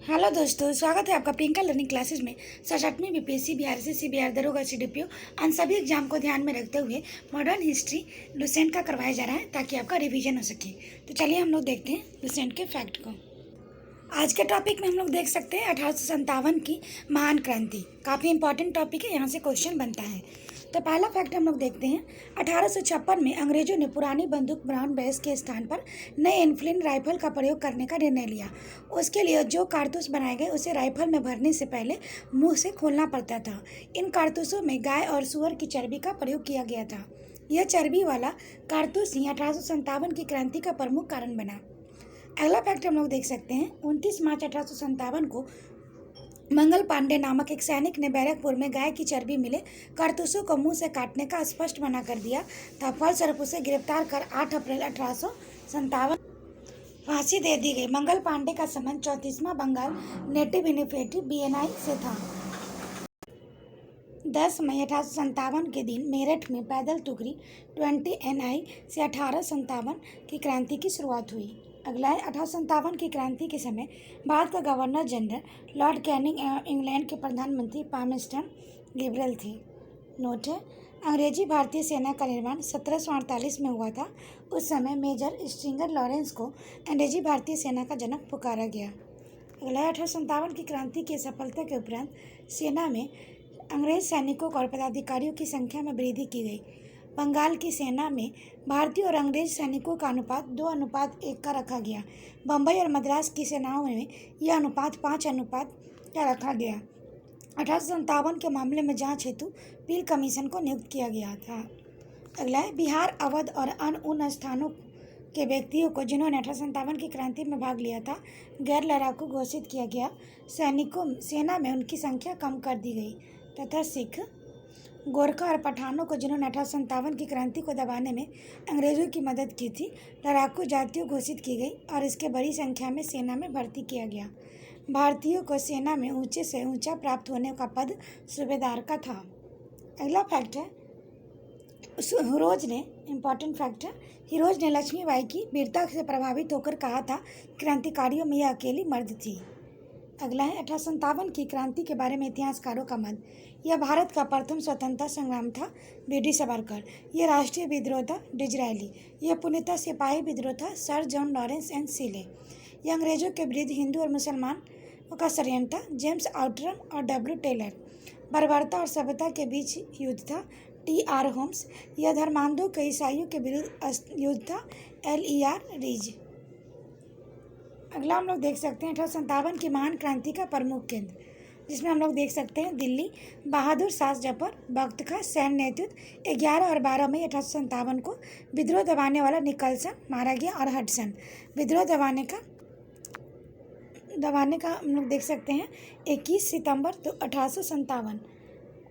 Hello दोस्तों, स्वागत है आपका प्रियंका लर्निंग क्लासेस में। 8वीं बीपीएससी, बीआरसी, बीआर दरोगा, सीडीपीओ उन सभी एग्जाम को ध्यान में रखते हुए मॉडर्न हिस्ट्री लुसेंट का करवाया जा रहा है ताकि आपका रिवीजन हो सके। तो चलिए हम लोग देखते हैं लुसेंट के फैक्ट को। आज के टॉपिक में हम लोग देख सकते हैं 1857 की महान क्रांति। काफ़ी इंपॉर्टेंट टॉपिक है, यहाँ से क्वेश्चन बनता है। तो पहला फैक्ट हम लोग देखते हैं। 1856 में अंग्रेजों ने पुरानी बंदूक ब्राउन बेस के स्थान पर नए इनफ्लिन राइफल का प्रयोग करने का निर्णय लिया। उसके लिए जो कारतूस बनाए गए उसे राइफल में भरने से पहले मुंह से खोलना पड़ता था। इन कारतूसों में गाय और सुअर की चर्बी का प्रयोग किया गया था। यह चर्बी वाला कारतूस ही 1857 की क्रांति का प्रमुख कारण बना। अगला फैक्ट हम लोग देख सकते हैं। 29 मार्च 1857 को मंगल पांडे नामक एक सैनिक ने बैरकपुर में गाय की चर्बी मिले कारतूसों को मुंह से काटने का स्पष्ट मना कर दिया था। फलस्वरूप उसे गिरफ्तार कर 8 अप्रैल 1857 फांसी दे दी गई। मंगल पांडे का संबंध 34वां बंगाल नेटिव इनिशिएटिव बीएनआई से था। 10 मई 1857 के दिन मेरठ में पैदल टुकड़ी 20 NI से 1857 की क्रांति की शुरुआत हुई। अगला है 1857 की क्रांति के समय भारत का गवर्नर जनरल लॉर्ड कैनिंग एवं इंग्लैंड के प्रधानमंत्री पामेस्टन लिबरल थे। नोट है, अंग्रेजी भारतीय सेना का निर्माण 1748 में हुआ था। उस समय मेजर स्ट्रिंगर लॉरेंस को अंग्रेजी भारतीय सेना का जनक पुकारा गया। अगला है 1857 की क्रांति की सफलता के उपरांत सेना में अंग्रेज सैनिकों और पदाधिकारियों की संख्या में वृद्धि की गई। बंगाल की सेना में भारतीय और अंग्रेज सैनिकों का अनुपात 2:1 का रखा गया। बम्बई और मद्रास की सेनाओं में यह अनुपात 5 का रखा गया। 1857 के मामले में जांच हेतु पील कमीशन को नियुक्त किया गया था। अगला है बिहार, अवध और अन्य उन स्थानों के व्यक्तियों को जिन्होंने 1857 की क्रांति में भाग लिया था गैर लड़ाकू घोषित किया गया। सेना में उनकी संख्या कम कर दी गई तथा सिख, गोरखा और पठानों को जिन्होंने 1857 की क्रांति को दबाने में अंग्रेजों की मदद की थी लड़ाकू जातियों घोषित की गई और इसके बड़ी संख्या में सेना में भर्ती किया गया। भारतीयों को सेना में ऊंचे से ऊंचा प्राप्त होने का पद सूबेदार का था। अगला फैक्ट है हिरोज ने, इम्पॉर्टेंट फैक्ट है, हिरोज ने लक्ष्मीबाई की वीरता से प्रभावित होकर कहा था क्रांतिकारियों में यह अकेली मर्द थी। अगला है 1857 की क्रांति के बारे में इतिहासकारों का मत। यह भारत का प्रथम स्वतंत्रता संग्राम था, BD सावरकर। यह राष्ट्रीय विद्रोह था, डिजरायली। यह पूर्णतः सिपाही विद्रोह था, सर जॉन लॉरेंस एंड सीले। यह अंग्रेजों के विरुद्ध हिंदू और मुसलमानों का षड्यंत्र था, जेम्स आउटरम और W टेलर। बर्बरता और सभ्यता के बीच युद्ध था, TR होम्स। यह धर्मांधों के ईसाइयों के विरुद्ध युद्ध था, LER रीज। अगला हम लोग देख सकते हैं 1857 की महान क्रांति का प्रमुख केंद्र, जिसमें हम लोग देख सकते हैं दिल्ली। बहादुर शाह जफर बख्त का सैन्य नेतृत्व। 11 और 12 मई 1857 को विद्रोह दबाने वाला निकलसन मारा गया और हडसन। विद्रोह दबाने का हम लोग देख सकते हैं 21 सितंबर 1857।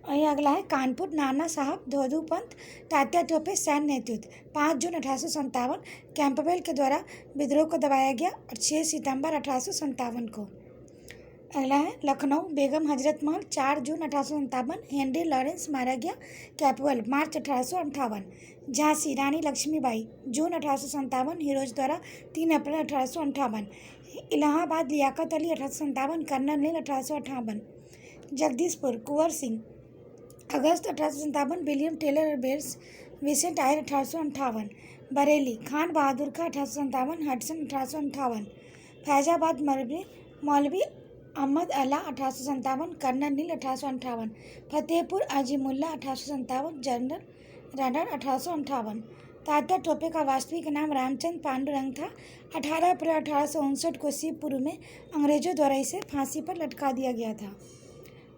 और ये अगला है कानपुर, नाना साहब धोधू पंत तात्या टोपे सैन्य नेतृत्व। 5 जून 1857 कैंपबेल के द्वारा विद्रोह को दबाया गया और 6 सितंबर 1857 को। अगला है लखनऊ, बेगम हजरत महल 4 जून 1857। हेनरी लॉरेंस मारा गया, कैंपबेल मार्च 1858। झांसी, रानी लक्ष्मीबाई जून 1857, हिरोज द्वारा 3 अप्रैल 1858। इलाहाबाद, लियाकत अली 1857, कर्नल नील 1858। जगदीशपुर, कुंवर सिंह अगस्त 1857, विलियम टेलर और बेर्स विसेंट आयर 1858। बरेली, खान बहादुर का 1857, हडसन 1858। फैजाबाद, मौलवी अहमद अला 1857, कर्नल नील 1858। Fatehpur, Azimullah 1857, general runner 1858। तात्या टोपे का वास्तविक नाम रामचंद्र पांडुरंग था। 18 अप्रैल 1859 को शिवपुरी में अंग्रेजों द्वारा इसे फांसी पर लटका दिया गया था।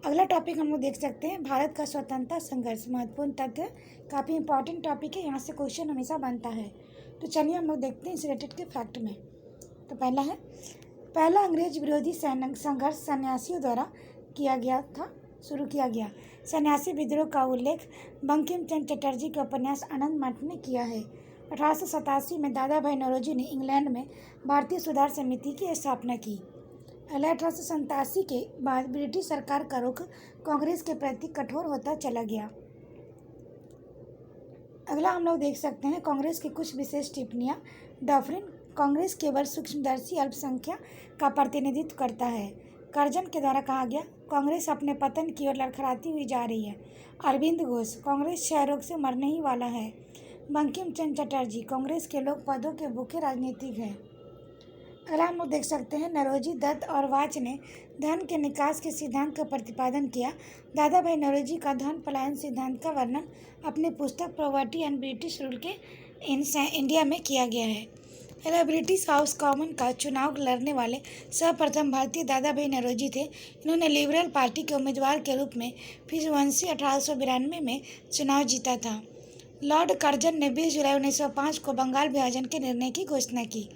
अगला टॉपिक हम लोग देख सकते हैं भारत का स्वतंत्रता संघर्ष। महत्वपूर्ण तथ्य, काफ़ी इंपॉर्टेंट टॉपिक है, यहाँ से क्वेश्चन हमेशा बनता है। तो चलिए हम लोग देखते हैं इस रिलेटेड के फैक्ट में। तो पहला अंग्रेज विरोधी संघर्ष सन्यासियों द्वारा शुरू किया गया। सन्यासी विद्रोह का उल्लेख बंकिम चंद्र चटर्जी के उपन्यास आनंद मठ ने किया है। 1887 में दादा भाई नौरोजी ने इंग्लैंड में भारतीय सुधार समिति की स्थापना की। 1887 के बाद ब्रिटिश सरकार का रुख कांग्रेस के प्रति कठोर होता चला गया। अगला हम लोग देख सकते हैं कांग्रेस की कुछ विशेष टिप्पणियां। डफरिन कांग्रेस केवल सूक्ष्मदर्शी अल्पसंख्या का प्रतिनिधित्व करता है। कर्जन के द्वारा कहा गया, कांग्रेस अपने पतन की ओर लड़खड़ाती हुई जा रही है। अरविंद घोष, कांग्रेस क्षय रोग से मरने ही वाला है। बंकिम चंद्र चटर्जी, कांग्रेस के लोग पदों के भूखे राजनीतिक हैं। अगला हम लोग देख सकते हैं, नरोजी दत्त और वाच ने धन के निकास के सिद्धांत का प्रतिपादन किया। दादा भाई नौरोजी का धन पलायन सिद्धांत का वर्णन अपनी पुस्तक पॉवर्टी एंड ब्रिटिश रूल के इंडिया में किया गया है। अगला, ब्रिटिश हाउस कॉमन का चुनाव लड़ने वाले सर्वप्रथम भारतीय दादा भाई नौरोजी थे। इन्होंने लिबरल पार्टी के उम्मीदवार के रूप में फिर 1892 में चुनाव जीता था। लॉर्ड कर्जन ने 20 जुलाई 1905 को बंगाल विभाजन के निर्णय की घोषणा की।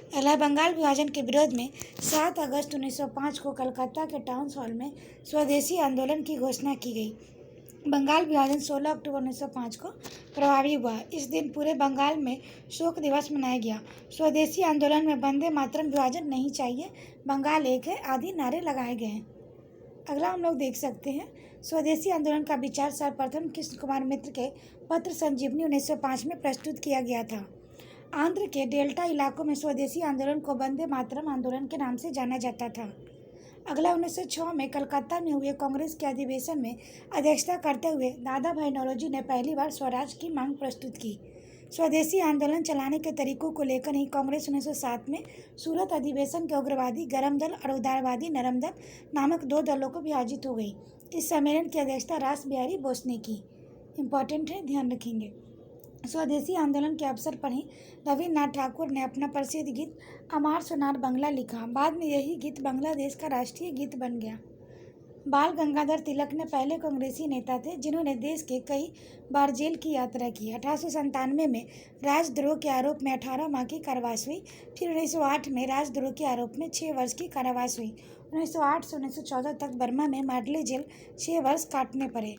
अगला, बंगाल विभाजन के विरोध में 7 अगस्त 1905 को कलकत्ता के टाउन हॉल में स्वदेशी आंदोलन की घोषणा की गई। बंगाल विभाजन 16 अक्टूबर 1905 को प्रभावी हुआ। इस दिन पूरे बंगाल में शोक दिवस मनाया गया। स्वदेशी आंदोलन में वंदे मातरम, विभाजन नहीं चाहिए, बंगाल एक है आदि नारे लगाए गए हैं। अगला हम लोग देख सकते हैं, स्वदेशी आंदोलन का विचार सर्वप्रथम कृष्ण कुमार मित्र के पत्र संजीवनी 1905 में प्रस्तुत किया गया था। आंध्र के डेल्टा इलाकों में स्वदेशी आंदोलन को वंदे मातरम आंदोलन के नाम से जाना जाता था। अगला, 1906 में कलकत्ता में हुए कांग्रेस के अधिवेशन में अध्यक्षता करते हुए दादा भाई नौरोजी ने पहली बार स्वराज की मांग प्रस्तुत की। स्वदेशी आंदोलन चलाने के तरीकों को लेकर ही कांग्रेस 1907 में सूरत अधिवेशन के उग्रवादी गरम दल और उदारवादी नरम दल नामक 2 दलों को विभाजित हो गई। इस सम्मेलन की अध्यक्षता रास बिहारी बोस ने की। इम्पॉर्टेंट है, ध्यान रखेंगे। स्वदेशी आंदोलन के अवसर पर ही रविन्द्रनाथ ठाकुर ने अपना प्रसिद्ध गीत अमार सोनार बंगला लिखा। बाद में यही गीत बांग्लादेश का राष्ट्रीय गीत बन गया। बाल गंगाधर तिलक ने पहले कांग्रेसी नेता थे जिन्होंने देश के कई बार जेल की यात्रा की। 1897 में राजद्रोह के आरोप में 18 माह की कारावास हुई। फिर 1908 में राजद्रोह के आरोप में 6 वर्ष की कारावास हुई। 1908 से 1914 तक बर्मा में माडली जेल 6 वर्ष काटने पड़े।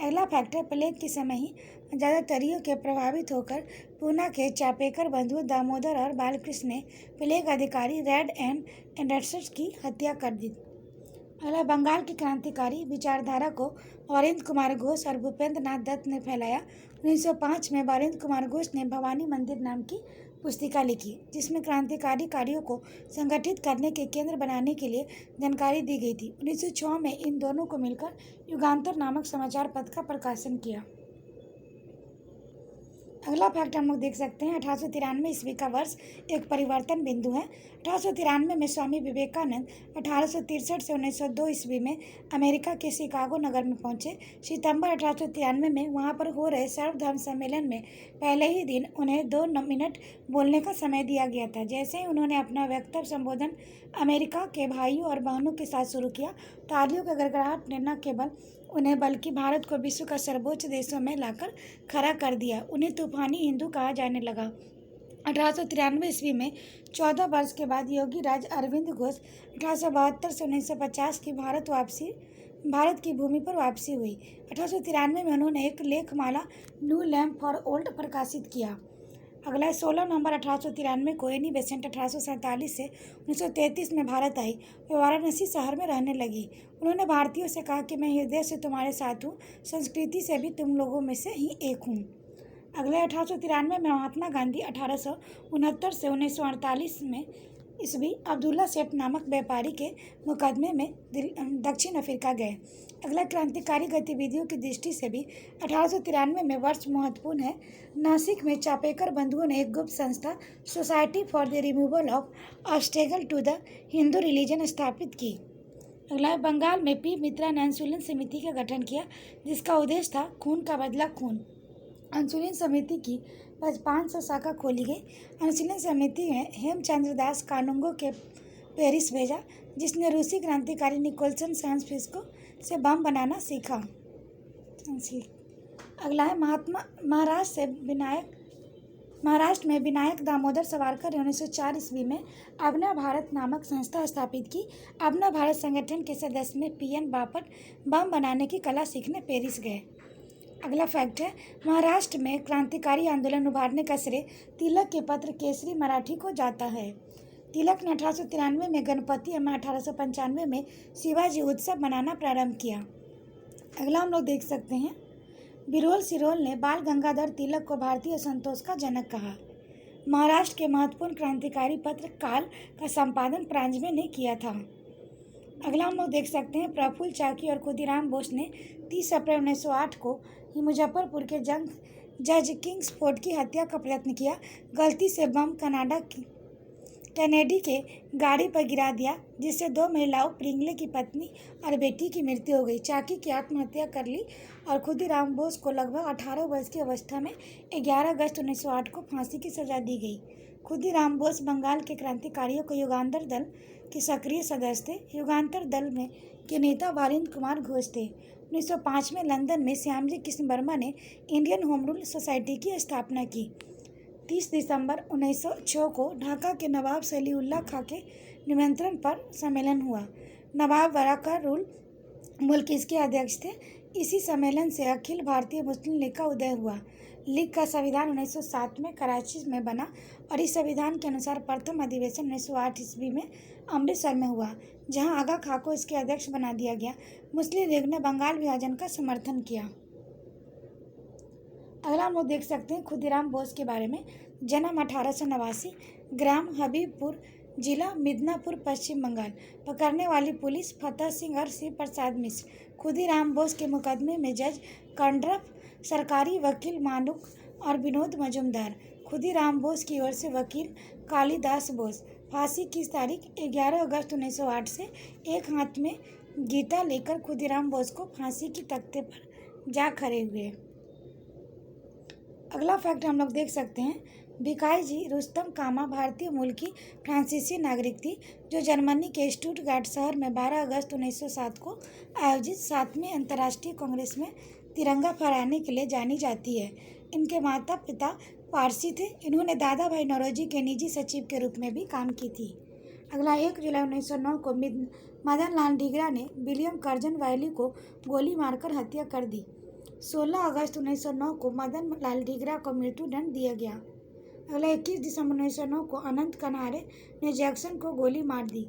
अगला फैक्टर, प्लेग के समय ही ज़्यादातरियों के प्रभावित होकर पूना के चापेकर बंधु दामोदर और बालकृष्ण ने प्लेग अधिकारी रेड एंड एंडरसन की हत्या कर दी। अगला, बंगाल की क्रांतिकारी विचारधारा को वरिंद्र कुमार घोष और भूपेंद्र नाथ दत्त ने फैलाया। 1905 में वरिंद्र कुमार घोष ने भवानी मंदिर नाम की पुस्तिका लिखी, जिसमें क्रांतिकारी कार्यों को संगठित करने के केंद्र बनाने के लिए जानकारी दी गई थी। 1906 में इन दोनों को मिलकर युगांतर नामक समाचार पत्र का प्रकाशन किया। अगला फैक्ट हम लोग देख सकते हैं, 1893 ईस्वी का वर्ष एक परिवर्तन बिंदु है। 1893 में स्वामी विवेकानंद 1863 से 1902 ईस्वी में अमेरिका के शिकागो नगर में पहुंचे। सितंबर 1893 में वहां पर हो रहे सर्वधर्म सम्मेलन में पहले ही दिन उन्हें 2 मिनट बोलने का समय दिया गया था। जैसे ही उन्होंने अपना वक्तव्य संबोधन अमेरिका के भाइयों और बहनों के साथ शुरू किया, तालियों के गड़गड़ाहट ने न केवल उन्हें बल्कि भारत को विश्व का सर्वोच्च देशों में लाकर खड़ा कर दिया। उन्हें तूफानी हिंदू कहा जाने लगा। 1893 ईस्वी में 14 वर्ष के बाद योगी राज अरविंद घोष 1872 से 1950 की भारत की भूमि पर वापसी हुई। 1893 में उन्होंने एक लेखमाला न्यू लैम्प फॉर ओल्ड प्रकाशित किया। अगला, 16 नवंबर 1893 को एनी बेसेंट 1847 से 1933 में भारत आई। वे वाराणसी शहर में रहने लगी। उन्होंने भारतीयों से कहा कि मैं हृदय से तुम्हारे साथ हूँ, संस्कृति से भी तुम लोगों में से ही एक हूँ। अगले, 1893 में महात्मा गांधी 1869 से 1948 में ईस्वी अब्दुल्ला सेठ नामक व्यापारी के मुकदमे में दक्षिण अफ्रीका गए। अगला, क्रांतिकारी गतिविधियों की दृष्टि से भी 1893 में वर्ष महत्वपूर्ण है। नासिक में चापेकर बंधुओं ने एक गुप्त संस्था society for the removal of obstacle to the Hindu religion स्थापित की। अगला, बंगाल में पी मित्रा ने अनुशीलन समिति का गठन किया, जिसका उद्देश्य था खून का बदला खून। अनुशीलन समिति की 500 शाखा खोली गई। अनुशीलन समिति में हेमचंद्र दास कानूंगो के पेरिस भेजा, जिसने रूसी क्रांतिकारी निकोलसन फ्रांसिस्को से बम बनाना सीखा। अगला है, महाराष्ट्र में विनायक दामोदर सावरकर ने 1904 ईस्वी में अपना भारत नामक संस्था स्थापित की। अपना भारत संगठन के सदस्य में पीएन बापट बम बनाने की कला सीखने पेरिस गए। अगला फैक्ट है, महाराष्ट्र में क्रांतिकारी आंदोलन उभारने का श्रेय तिलक के पत्र केसरी मराठी को जाता है। तिलक ने 1893 में गणपति एवं 1895 में शिवाजी उत्सव मनाना प्रारंभ किया। अगला हम लोग देख सकते हैं, बिरोल सिरोल ने बाल गंगाधर तिलक को भारतीय संतोष का जनक कहा। महाराष्ट्र के महत्वपूर्ण क्रांतिकारी पत्र काल का संपादन परांजपे ने किया था। अगला हम लोग देख सकते हैं, प्रफुल्ल चाकी और खुदीराम बोस ने 30 अप्रैल 1908 को ही मुजफ्फरपुर के जज किंग्सफोर्ड की हत्या का प्रयत्न किया। गलती से बम कैनेडी के गाड़ी पर गिरा दिया, जिससे 2 महिलाओं प्रिंगले की पत्नी और बेटी की मृत्यु हो गई। चाकी की आत्महत्या कर ली और खुदीराम बोस को लगभग 18 वर्ष की अवस्था में 11 अगस्त 1908 को फांसी की सजा दी गई। खुदीराम बोस बंगाल के क्रांतिकारियों के युगांतर दल के सक्रिय सदस्य थे। युगांतर दल में के नेता वारिंद कुमार घोष थे। 1905 में लंदन में श्यामजी कृष्ण वर्मा ने इंडियन होम रूल सोसाइटी की स्थापना की। 30 दिसंबर 1906 को ढाका के नवाब सलीउल्लाह खां के निमंत्रण पर सम्मेलन हुआ। नवाब वरकर मुल्क इसके अध्यक्ष थे। इसी सम्मेलन से अखिल भारतीय मुस्लिम लीग का उदय हुआ। लीग का संविधान 1907 में कराची में बना और इस संविधान के अनुसार प्रथम अधिवेशन 1908 ईस्वी में अमृतसर में हुआ, जहां आगा खां को इसके अध्यक्ष बना दिया गया। मुस्लिम लीग ने बंगाल विभाजन का समर्थन किया। अगला हम लोग देख सकते हैं खुदीराम बोस के बारे में। जन्म 1889, ग्राम हबीबपुर, जिला मिदनापुर, पश्चिम बंगाल। पकड़ने वाली पुलिस फतेह सिंह और शिव प्रसाद मिश्र। खुदीराम बोस के मुकदमे में जज कंड्रफ, सरकारी वकील मानुक और विनोद मजुमदार। खुदीराम बोस की ओर से वकील कालिदास बोस। फांसी की तारीख 11 अगस्त 1908 से एक हाथ में गीता लेकर खुदीराम बोस को फांसी की तख्ते पर जा खड़े हुए। अगला फैक्ट हम लोग देख सकते हैं, भिकाई जी रुस्तम कामा भारतीय मूल की फ्रांसीसी नागरिक थी, जो जर्मनी के स्टुटगार्ट शहर में 12 अगस्त 1907 को आयोजित 7वें अंतर्राष्ट्रीय कांग्रेस में तिरंगा फहराने के लिए जानी जाती है। इनके माता पिता पारसी थे। इन्होंने दादा भाई नौरोजी के निजी सचिव के रूप में भी काम की थी। अगला 1 जुलाई 1909 को मदन लाल ढींगरा ने विलियम कर्जन वैली को गोली मारकर हत्या कर दी। 16 अगस्त 1909 को मदन लाल ढींगरा को मृत्युदंड दिया गया। अगला 21 दिसंबर 1909 को अनंत कनारे ने जैक्सन को गोली मार दी।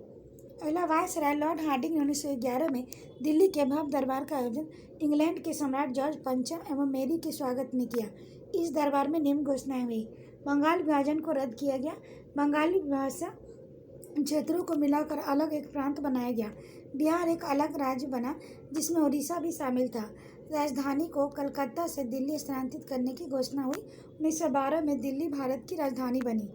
अगला वायसराय लॉर्ड हार्डिंग ने 1911 में दिल्ली के भव्य दरबार का आयोजन इंग्लैंड के सम्राट जॉर्ज पंचम एवं मेरी के स्वागत में किया। इस दरबार में निम्न घोषणाएं हुई। बंगाल विभाजन को रद्द किया गया। बंगाली भाषा क्षेत्रों को मिलाकर अलग एक प्रांत बनाया गया। बिहार एक अलग राज्य बना, जिसमें उड़ीसा भी शामिल था। राजधानी को कलकत्ता से दिल्ली स्थानांतरित करने की घोषणा हुई। 1912 में दिल्ली भारत की राजधानी बनी।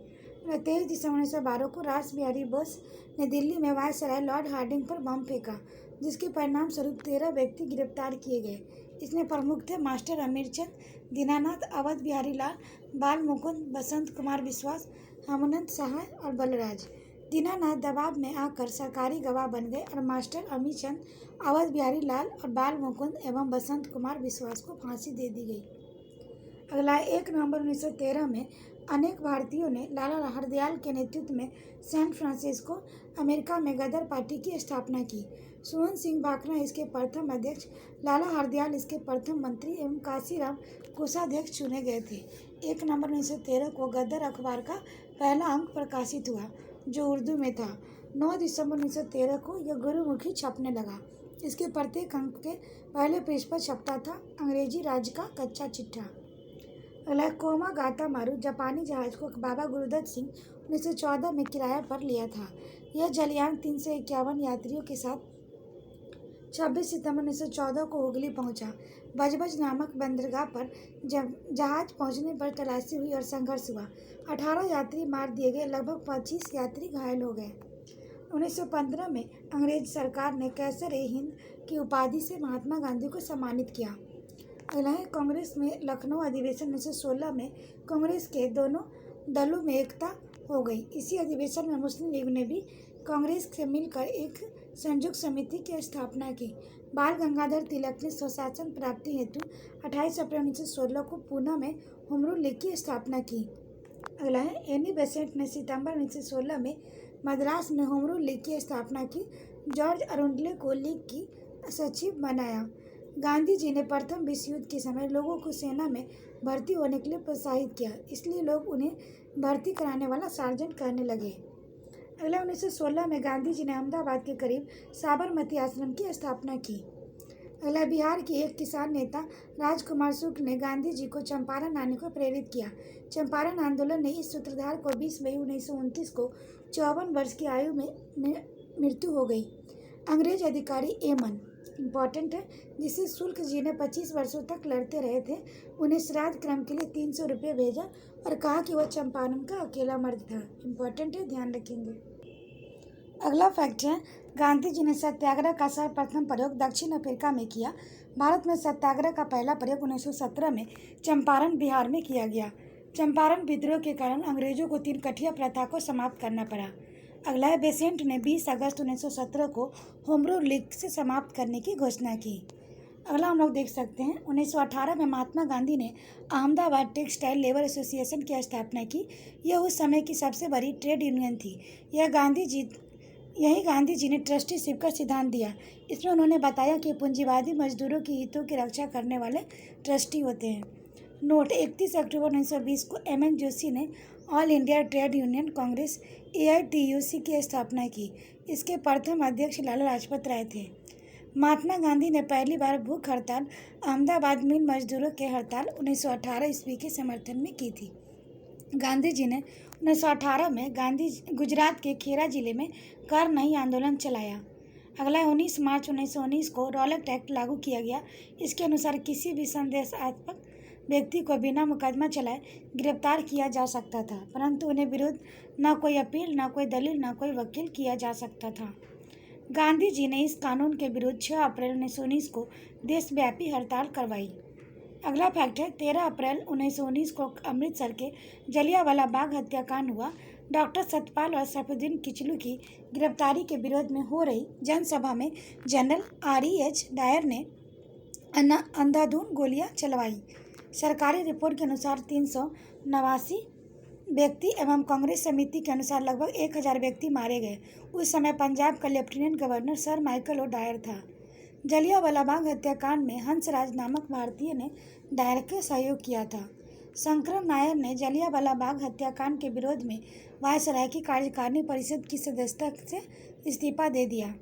23 दिसंबर 1912 को रास बिहारी बोस ने दिल्ली में वायसराय लॉर्ड हार्डिंग पर बम फेंका, जिसके परिणाम स्वरूप 13 व्यक्ति गिरफ्तार किए गए। इसमें प्रमुख थे मास्टर अमीरचंद, दीनानाथ, अवध बिहारी लाल, बाल मुकुंद, बसंत कुमार बिश्वास, हेमंत सहाय और बलराज। दीनानाथ दबाव में आकर सरकारी गवाह बन गए और मास्टर अमीरचंद, अवध बिहारी लाल और बाल मुकुंद एवं बसंत कुमार बिश्वास को फांसी दे दी गई। अगला 1 नवंबर 1913 में अनेक भारतीयों ने लाला हरदयाल के नेतृत्व में सैन फ्रांसिस्को, अमेरिका में गदर पार्टी की स्थापना की। सुमन सिंह भाखड़ा इसके प्रथम अध्यक्ष, लाला हरदयाल इसके प्रथम मंत्री एवं काशीराम कोषाध्यक्ष चुने गए थे। 1 नवंबर 1913 को गदर अखबार का पहला अंक प्रकाशित हुआ, जो उर्दू में था। 9 दिसंबर 1913 को यह गुरुमुखी छपने लगा। इसके प्रत्येक अंक के पहले पृष्ठ पर छपता था अंग्रेजी राज्य का कच्चा चिट्ठा। अगला कोमा गाता मारू जापानी जहाज को बाबा गुरुदत्त सिंह 1914 में किराया पर लिया था। यह जलयान 351 यात्रियों के साथ 26 सितंबर 1914 को हुगली पहुंचा। बजबज नामक बंदरगाह पर जब जहाज पहुंचने पर तलाशी हुई और संघर्ष हुआ। 18 यात्री मार दिए गए, लगभग 25 यात्री घायल हो गए। 1915 में अंग्रेज सरकार ने कैसर-ए-हिंद की उपाधि से महात्मा गांधी को सम्मानित किया। अगला है कांग्रेस में लखनऊ अधिवेशन 1916 में कांग्रेस के दोनों दलों में एकता हो गई। इसी अधिवेशन में मुस्लिम लीग ने भी कांग्रेस से मिलकर एक संयुक्त समिति की स्थापना की। बाल गंगाधर तिलक ने स्वशासन प्राप्ति हेतु 28 अप्रैल 1916 को पूना में होम रूल लीग की स्थापना की। अगला है एनी बेसेंट ने सितंबर 1916 में मद्रास में होम रूल लीग की स्थापना की। जॉर्ज अरुंडले को लीग की सचिव बनाया। गांधी जी ने प्रथम विश्व युद्ध के समय लोगों को सेना में भर्ती होने के लिए प्रोत्साहित किया, इसलिए लोग उन्हें भर्ती कराने वाला सार्जेंट कहने लगे। अगला 1916 में गांधी जी ने अहमदाबाद के करीब साबरमती आश्रम की स्थापना की। अगला, बिहार के एक किसान नेता राजकुमार शुक्ल ने गांधी जी को चंपारण आने को प्रेरित किया। चंपारण आंदोलन ने इस सूत्रधार को 20 मई 1929 को 54 वर्ष की आयु में मृत्यु हो गई। अंग्रेज अधिकारी एमन इम्पॉर्टेंट है, जिसे शुक्ल जी ने 25 वर्षों तक लड़ते रहे थे, उन्हें श्राद्ध क्रम के लिए 300 रुपये भेजा और कहा कि वह चंपारण का अकेला मर्द था। इम्पॉर्टेंट है, ध्यान रखेंगे। अगला फैक्ट है, गांधी जी ने सत्याग्रह का सर्वप्रथम प्रयोग दक्षिण अफ्रीका में किया। भारत में सत्याग्रह का पहला प्रयोग 1917 में चंपारण बिहार में किया गया। चंपारण विद्रोह के कारण अंग्रेजों को 3 कठिया प्रथा को समाप्त करना पड़ा। अगला है, बेसेंट ने 20 अगस्त 1917 को होम रूल लीग से समाप्त करने की घोषणा की। अगला हम लोग देख सकते हैं, 1918 में महात्मा गांधी ने अहमदाबाद टेक्सटाइल लेबर एसोसिएशन की स्थापना की। यह उस समय की सबसे बड़ी ट्रेड यूनियन थी। यही गांधी जी ने ट्रस्टीशिप का सिद्धांत दिया। इसमें उन्होंने बताया कि पूंजीवादी मजदूरों की हितों की रक्षा करने वाले ट्रस्टी होते हैं। नोट, 31 अक्टूबर 1920 को एम.एन. जोशी ने all India trade union Congress AITUC की स्थापना की। इसके प्रथम अध्यक्ष लाला लाजपत राय थे। महात्मा गांधी ने पहली बार भूख हड़ताल अहमदाबाद मिल मजदूरों के हड़ताल 1918 ईस्वी के समर्थन में की थी। गांधी जी ने 1918 में गुजरात के खेरा जिले में कर नहीं आंदोलन चलाया। अगला 19 मार्च 1919 को रॉलेट एक्ट लागू किया गया। इसके अनुसार किसी भी संदेहास्पद व्यक्ति को बिना मुकदमा चलाए गिरफ्तार किया जा सकता था, परंतु उन्हें विरुद्ध न कोई अपील, न कोई दलील, न कोई वकील किया जा सकता था। गांधी जी ने इस कानून के विरुद्ध 6 अप्रैल 1919 को देशव्यापी हड़ताल करवाई। अगला फैक्ट है, 13 अप्रैल 1919 को अमृतसर के जलियांवाला बाग हत्याकांड हुआ। डॉक्टर सतपाल और सैफुद्दीन किचलू की गिरफ्तारी के विरोध में हो रही जनसभा में जनरल REH डायर ने अंधाधुंध गोलियां चलवाई। सरकारी रिपोर्ट के अनुसार 389 व्यक्ति एवं कांग्रेस समिति के अनुसार लगभग 1000 व्यक्ति मारे गए। उस समय पंजाब का lieutenant governor Sir Michael O'Dwyer था। जलियांवाला बाग हत्याकांड में हंसराज नामक भारतीय ने डायर के सहयोग किया था। शंकर नायर ने जलियांवाला बाग हत्याकांड के विरोध में वायसराय की कार्यकारिणी परिषद की सदस्यता से इस्तीफा दे दिया।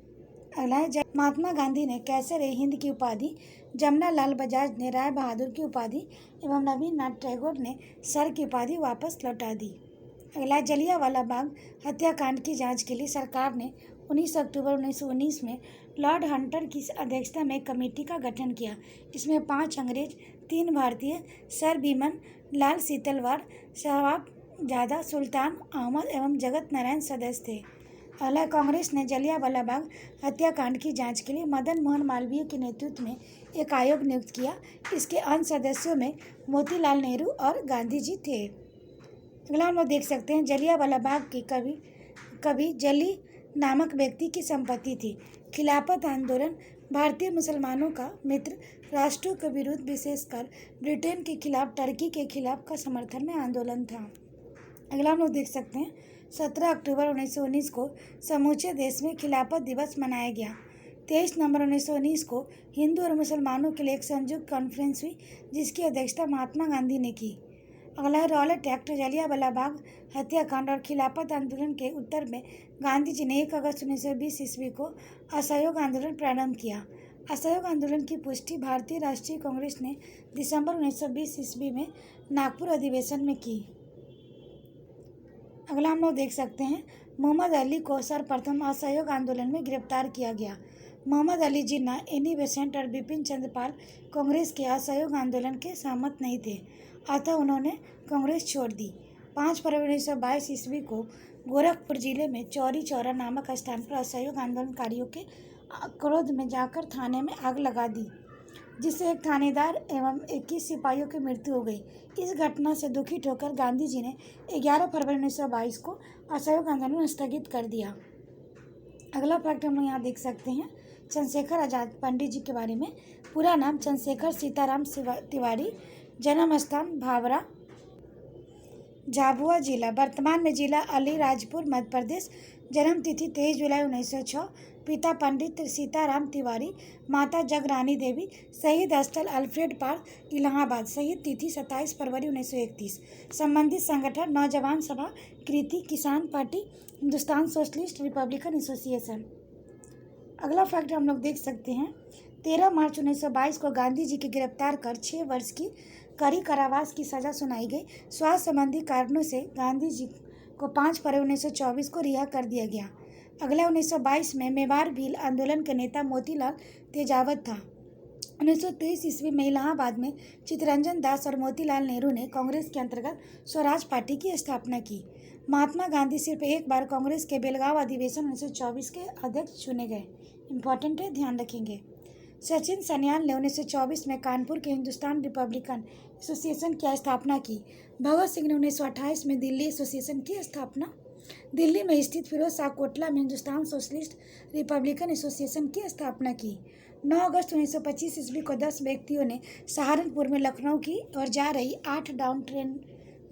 अगला है, महात्मा गांधी ने कैसर ए हिंद की उपाधि, जमना लाल बजाज ने राय बहादुर की उपाधि एवं रवींद्रनाथ टैगोर ने सर की उपाधि वापस लौटा दी। अगला, जलियांवाला बाग हत्याकांड की जांच के लिए सरकार ने 19 अक्टूबर 1919 में लॉर्ड हंटर की अध्यक्षता में एक कमेटी का गठन किया। इसमें 5 अंग्रेज, 3 भारतीय, सर बीमन लाल सीतलवाड़, शहाबजादा सुल्तान अहमद एवं जगत नारायण सदस्य थे। अगला, कांग्रेस ने जलियांवाला बाग हत्याकांड की जांच के लिए मदन मोहन मालवीय के नेतृत्व में एक आयोग नियुक्त किया। इसके अन्य सदस्यों में मोतीलाल नेहरू और गांधी जी थे। अगला हम लोग देख सकते हैं, जलियांवाला बाग की कवि जली नामक व्यक्ति की संपत्ति थी। खिलाफत आंदोलन भारतीय मुसलमानों का मित्र राष्ट्रों के विरुद्ध, विशेषकर ब्रिटेन के खिलाफ, टर्की के खिलाफ का समर्थन में आंदोलन था। अगला हम लोग देख सकते हैं, 17 अक्टूबर 1919 को समूचे देश में खिलाफत दिवस मनाया गया। 23 नवंबर 1919 को हिंदू और मुसलमानों के लिए एक संयुक्त कॉन्फ्रेंस हुई, जिसकी अध्यक्षता महात्मा गांधी ने की। अगला है, रॉलेट एक्ट। जलियांवाला बाग हत्याकांड और खिलाफत आंदोलन के उत्तर में गांधी जी ने 1 अगस्त 1920 ईस्वी को असहयोग आंदोलन प्रारंभ किया। असहयोग आंदोलन की पुष्टि भारतीय राष्ट्रीय कांग्रेस ने दिसंबर 1920 ईस्वी में नागपुर अधिवेशन में की। अगला हम लोग देख सकते हैं, मोहम्मद अली को सर्वप्रथम असहयोग आंदोलन में गिरफ्तार किया गया। मोहम्मद अली जिन्ना, एनी बेसेंट और बिपिन चंद्र पाल कांग्रेस के असहयोग आंदोलन के सहमत नहीं थे, अतः उन्होंने कांग्रेस छोड़ दी। 5 फरवरी 1922 ईस्वी को गोरखपुर जिले में चौरी चौरा नामक स्थान पर असहयोग आंदोलनकारियों के क्रोध में जाकर थाने में आग लगा दी, जिससे एक थानेदार एवं 21 सिपाहियों की मृत्यु हो गई। इस घटना से दुखित होकर गांधी जी ने 11 फरवरी 1922 को असहयोग आंदोलन स्थगित कर दिया। अगला फैक्ट हम लोग यहाँ देख सकते हैं, चंद्रशेखर आजाद पंडित जी के बारे में। पूरा नाम चंद्रशेखर सीताराम तिवारी, जन्म स्थान भावरा, झाबुआ जिला, वर्तमान में जिला अलीराजपुर, मध्य प्रदेश। जन्म तिथि 23 जुलाई 1906। पिता पंडित सीताराम तिवारी, माता जगरानी देवी। शहीद स्थल अल्फ्रेड पार्क, इलाहाबाद। शहीद तिथि 27 फरवरी 1931। संबंधित संगठन नौजवान सभा, कृति, किसान party, Hindustan socialist Republican association. अगला फैक्ट हम लोग देख सकते हैं, 13 मार्च 1922 को गांधी जी की गिरफ्तार कर 6 वर्ष की कड़ी कारावास की सजा सुनाई गई। स्वास्थ्य संबंधी कारणों से गांधी जी को 5 फरवरी 1924 को रिहा कर दिया गया। अगला 1922 में मेवाड़ भील आंदोलन के नेता मोतीलाल तेजावत था। 1923 ईस्वी में इलाहाबाद में चित्तरंजन दास और मोतीलाल नेहरू ने कांग्रेस के अंतर्गत स्वराज पार्टी की स्थापना की। महात्मा गांधी सिर्फ एक बार कांग्रेस के बेलगांव अधिवेशन 1924 के अध्यक्ष चुने गए। इम्पॉर्टेंट है, ध्यान रखेंगे। सचिन सन्याल ने 1924 में कानपुर के हिंदुस्तान रिपब्लिकन एसोसिएशन की स्थापना की। भगत सिंह ने 1928 में दिल्ली एसोसिएशन की स्थापना। दिल्ली में स्थित फिरोज शाह कोटला में हिंदुस्तान सोशलिस्ट रिपब्लिकन एसोसिएशन की स्थापना की। 9 अगस्त 1925 ईस्वी को 10 व्यक्तियों ने सहारनपुर में लखनऊ की ओर जा रही 8 डाउन ट्रेन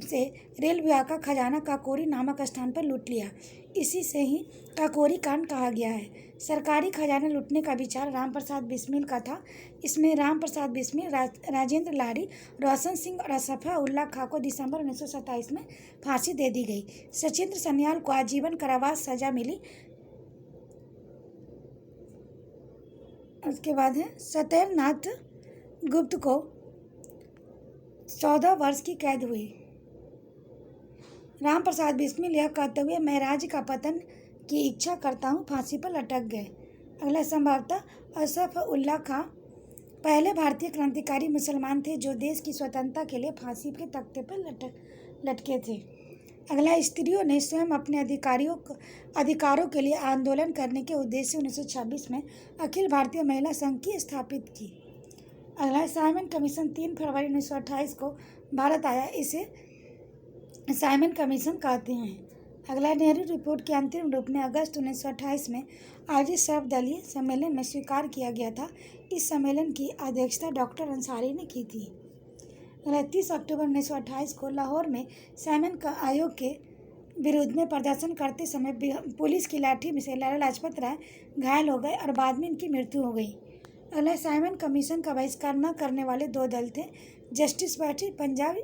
से रेल विभाग का खजाना काकोरी नामक स्थान पर लूट लिया। इसी से ही काकोरी कांड कहा गया है। सरकारी खजाना लूटने का विचार रामप्रसाद बिस्मिल का था। इसमें रामप्रसाद बिस्मिल, राजेंद्र लाहिड़ी, रोशन सिंह और असफा उल्ला खां को दिसंबर 1927 में फांसी दे दी गई। सचिंद्र सन्याल को आजीवन कारावास सजा मिली। उसके बाद है सत्यनाथ गुप्त को 14 वर्ष की कैद हुई। रामप्रसाद बिस्मिल यह कहते हुए मैं राज्य का पतन की इच्छा करता हूँ, फांसी पर लटक गए। अगला संभवतः असफ उल्ला खां पहले भारतीय क्रांतिकारी मुसलमान थे जो देश की स्वतंत्रता के लिए फांसी के तख्ते पर लटके थे। अगला, स्त्रियों ने स्वयं अपने अधिकारों के लिए आंदोलन करने के उद्देश्य से 1926 में अखिल भारतीय महिला संघ की स्थापित की। अगला, साइमन कमीशन 3 फरवरी 1928 को भारत आया। इसे साइमन कमीशन कहते हैं। अगला, नेहरू रिपोर्ट के अंतिम रूप में अगस्त 1928 में आयोजित सर्वदलीय सम्मेलन में स्वीकार किया गया था। इस सम्मेलन की अध्यक्षता डॉक्टर अंसारी ने की थी। 30 अक्टूबर 1928 को लाहौर में साइमन आयोग के विरुद्ध में प्रदर्शन करते समय पुलिस की लाठी से लाला लाजपत राय घायल हो गए और बाद में इनकी मृत्यु हो गई। अगला, साइमन कमीशन का बहिष्कार न करने वाले 2 दल थे, justice party, Punjab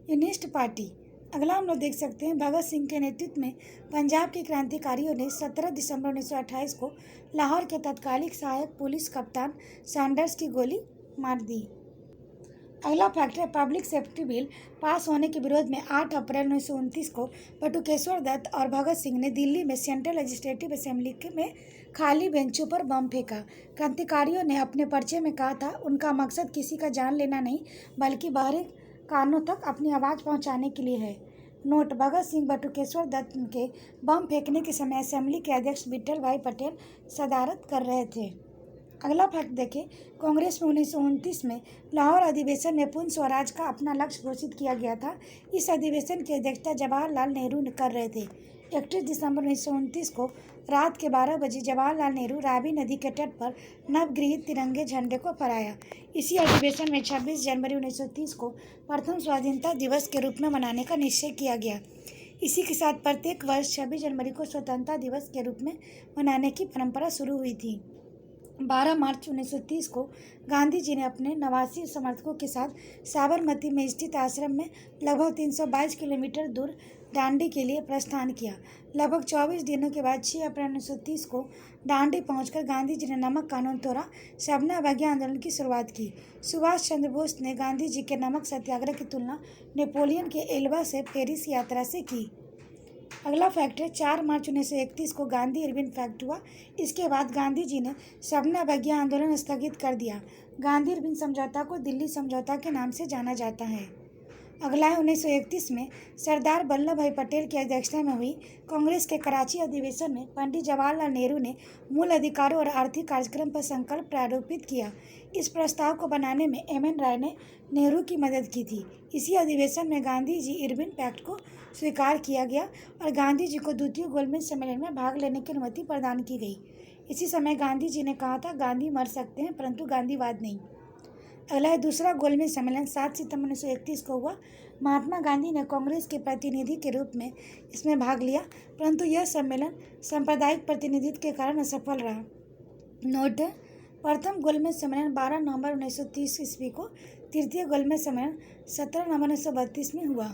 Unionist party. अगला हम लोग देख सकते हैं, भगत सिंह के नेतृत्व में पंजाब के क्रांतिकारियों ने 17 दिसंबर 1928 को लाहौर के तत्कालिक सहायक पुलिस कप्तान सैंडर्स की गोली मार दी। अगला फैक्ट है, पब्लिक सेफ्टी बिल पास होने के विरोध में 8 अप्रैल 1929 को बटुकेश्वर दत्त और भगत सिंह ने दिल्ली में सेंट्रल लेजिस्लेटिव असेंबली में खाली बेंचों पर बम फेंका। क्रांतिकारियों ने अपने पर्चे में कहा था उनका मकसद किसी का जान लेना नहीं बल्कि बाहरी कानों तक अपनी आवाज़ पहुंचाने के लिए है। नोट, भगत सिंह बटुकेश्वर दत्त के बम फेंकने के समय असेंबली के अध्यक्ष विट्ठल भाई पटेल सदारत कर रहे थे। अगला फैक्ट देखें, कांग्रेस में 1929 में लाहौर अधिवेशन में पूर्ण स्वराज का अपना लक्ष्य घोषित किया गया था। इस अधिवेशन की अध्यक्षता जवाहरलाल नेहरू कर रहे थे। 31 दिसंबर 1929 को रात के 12 बजे जवाहरलाल नेहरू रावी नदी के तट पर नवगृहित तिरंगे झंडे को फहराया। इसी अधिवेशन में 26 जनवरी 1930 को प्रथम स्वाधीनता दिवस के रूप में मनाने का निश्चय किया गया। इसी के साथ प्रत्येक वर्ष 26 जनवरी को स्वतंत्रता दिवस के रूप में मनाने की परंपरा शुरू हुई थी। 12 मार्च 1930 को गांधी जी ने अपने 89 समर्थकों के साथ साबरमती में स्थित आश्रम में लगभग 322 किलोमीटर दूर दांडी के लिए प्रस्थान किया। लगभग 24 दिनों के बाद 6 अप्रैल 1930 को दांडी पहुंचकर गांधी जी ने नमक कानून तोड़ा शबना अवज्ञा आंदोलन की शुरुआत की। सुभाष चंद्र बोस ने गांधी जी के नमक सत्याग्रह की तुलना नेपोलियन के एल्बा से पेरिस यात्रा से की। अगला फैक्ट है, 4 मार्च 1931 को गांधी इरविन फैक्ट हुआ। इसके बाद गांधी जी ने शबना अवज्ञा आंदोलन स्थगित कर दिया। गांधी इरविन समझौता को दिल्ली समझौता के नाम से जाना जाता है। अगला है, 1931 में सरदार वल्लभ भाई पटेल की अध्यक्षता में हुई कांग्रेस के कराची अधिवेशन में पंडित जवाहरलाल नेहरू ने मूल अधिकारों और आर्थिक कार्यक्रम पर संकल्प प्रारूपित किया। इस प्रस्ताव को बनाने में एम.एन. राय ने नेहरू की मदद की थी। इसी अधिवेशन में गांधी जी इरविन पैक्ट को स्वीकार किया गया और गांधी जी को द्वितीय गोलमेज सम्मेलन में भाग लेने की अनुमति प्रदान की गई। इसी समय गांधी जी ने कहा था गांधी मर सकते हैं परंतु गांधीवाद नहीं। अगला है, दूसरा गोलमेज सम्मेलन 7 सितंबर 1931 को हुआ। महात्मा गांधी ने कांग्रेस के प्रतिनिधि के रूप में इसमें भाग लिया परंतु यह सम्मेलन सांप्रदायिक प्रतिनिधित्व के कारण असफल रहा। नोट, प्रथम गोलमेज सम्मेलन 12 नवंबर 1930 ईस्वी को, तृतीय गोलमेज सम्मेलन 17 नवंबर 1932 में हुआ।